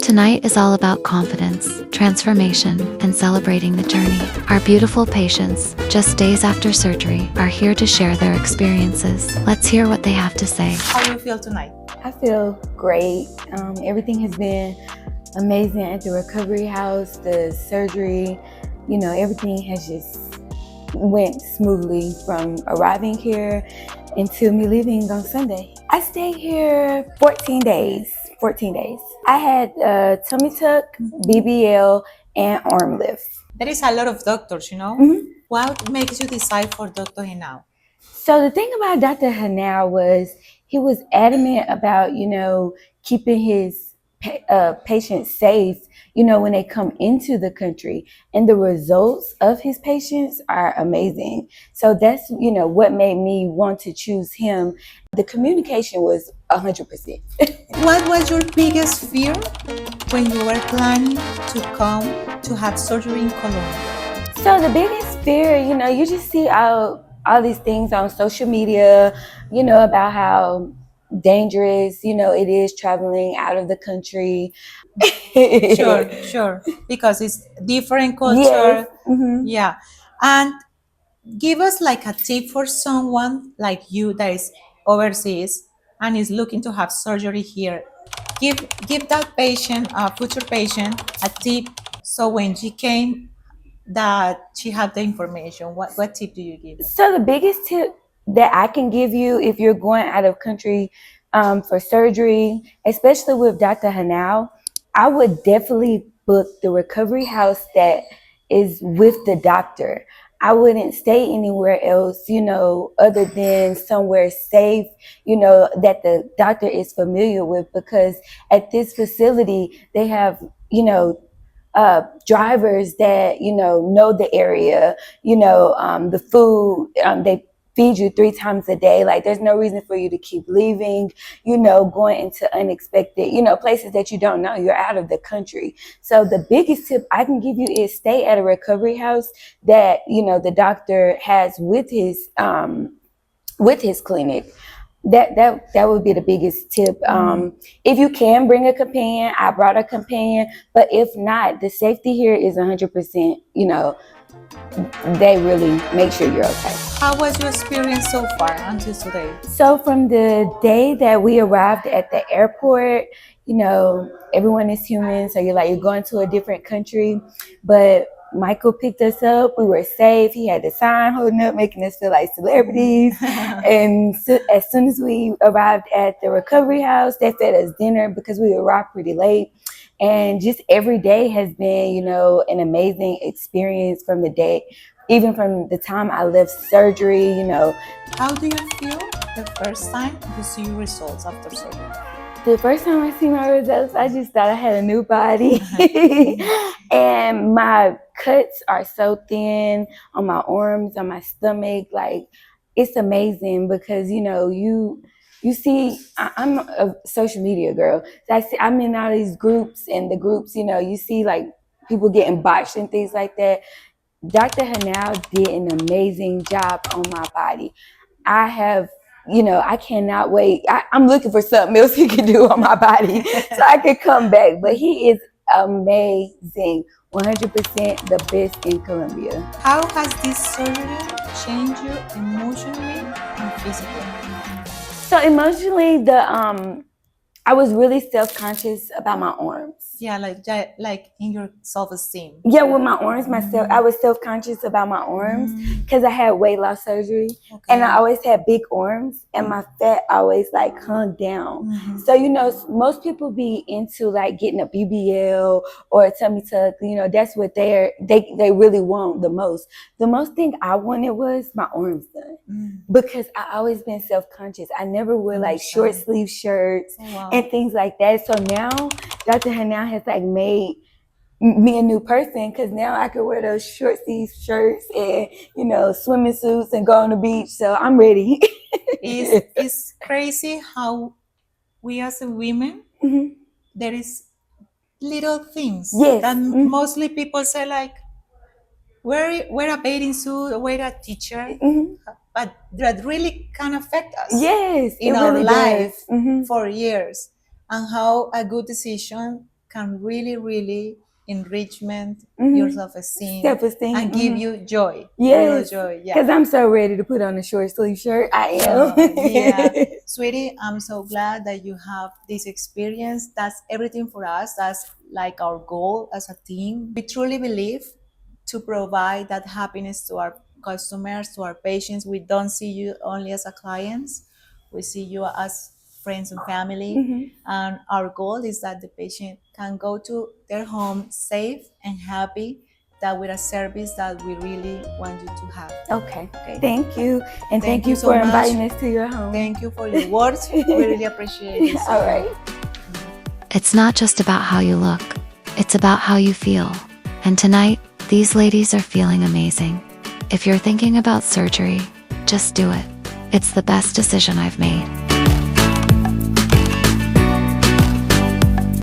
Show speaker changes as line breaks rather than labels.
Tonight is all about confidence, transformation, and celebrating the journey. Our beautiful patients, just days after surgery, are here to share their experiences. Let's hear what they have to say.
How do you feel tonight?
I feel great. Everything has been amazing at the recovery house, the surgery, everything has just went smoothly from arriving here until me leaving on Sunday. I stayed here 14 days. I had tummy tuck, BBL, and arm lift.
There is a lot of doctors,
Mm-hmm.
What makes you decide for Dr. Henao?
So the thing about Dr. Henao was he was adamant about, keeping his patients safe, when they come into the country. And the results of his patients are amazing. So that's, what made me want to choose him. The communication was 100%.
What was your biggest fear when you were planning to come to have surgery in Colombia?
So the biggest fear, you just see all these things on social media, about how dangerous, it is traveling out of the country.
Sure. Because it's different culture.
Yes. Mm-hmm.
Yeah. And give us like a tip for someone like you that is overseas and is looking to have surgery here. Give that patient, future patient, a tip so when she came that she had the information. What tip do you give?
So the biggest tip that I can give you if you're going out of country for surgery, especially with Dr. Henao, I would definitely book the recovery house that is with the doctor. I wouldn't stay anywhere else, other than somewhere safe, that the doctor is familiar with, because at this facility, they have, drivers that, know the area, the food, they feed you 3 times a day. Like, there's no reason for you to keep leaving, going into unexpected, places that you don't know. You're out of the country. So the biggest tip I can give you is stay at a recovery house that, the doctor has with his clinic. That would be the biggest tip. If you can bring a companion, I brought a companion, but if not, the safety here is 100%, they really make sure you're okay.
How was your experience so far until today?
So from the day that we arrived at the airport, everyone is human, so you're going to a different country, but Michael picked us up. We were safe. He had the sign holding up, making us feel like celebrities. And so, as soon as we arrived at the recovery house, they fed us dinner because we arrived pretty late. And just every day has been, an amazing experience from the day, even from the time I left surgery,
How do you feel the first time you see your results after surgery?
The first time I see my results, I just thought I had a new body. And my cuts are so thin on my arms, on my stomach. Like, it's amazing because, you see, I'm a social media girl. So I'm in all these groups, and the groups, you see like people getting botched and things like that. Dr. Henao did an amazing job on my body. I cannot wait. I'm looking for something else he can do on my body so I can come back. But he is amazing. 100% the best in Colombia.
How has this surgery changed you emotionally and physically?
So emotionally, I was really self-conscious about my arms.
Yeah, like in your self-esteem.
Yeah, with my arms, I was self-conscious about my arms because I had weight loss surgery, and I always had big arms, and my fat always hung down. So most people be into getting a BBL or a tummy tuck. That's what they really want the most. The most thing I wanted was my arms done because I always been self-conscious. I never wear short sleeve shirts and things like that. So now Dr. Henao has made me a new person because now I can wear those short sleeve shirts and swimming suits and go on the beach. So I'm ready.
It's crazy how we as a women there is little things that mostly people say wear a bathing suit or wear a t-shirt, but that really can affect us
Yes,
in
it
our
really
life
does.
for years, and how a good decision can really, really enrichment your self-esteem
Self-esteem,
and give you joy.
Yes,
Real joy. Yeah.
because I'm so ready to put on a short sleeve shirt. I am.
Yeah, sweetie, I'm so glad that you have this experience. That's everything for us. That's like our goal as a team. We truly believe to provide that happiness to our customers, to our patients. We don't see you only as a clients. We see you as friends and family. And our goal is that the patient can go to their home safe and happy, that with a service that we really want you to have.
Okay. Thank you. And thank you
you so
for
much.
inviting us to your home.
Thank you for your words. We really appreciate it.
All right.
It's not just about how you look, it's about how you feel. And tonight, these ladies are feeling amazing. If you're thinking about surgery, just do it. It's the best decision I've made.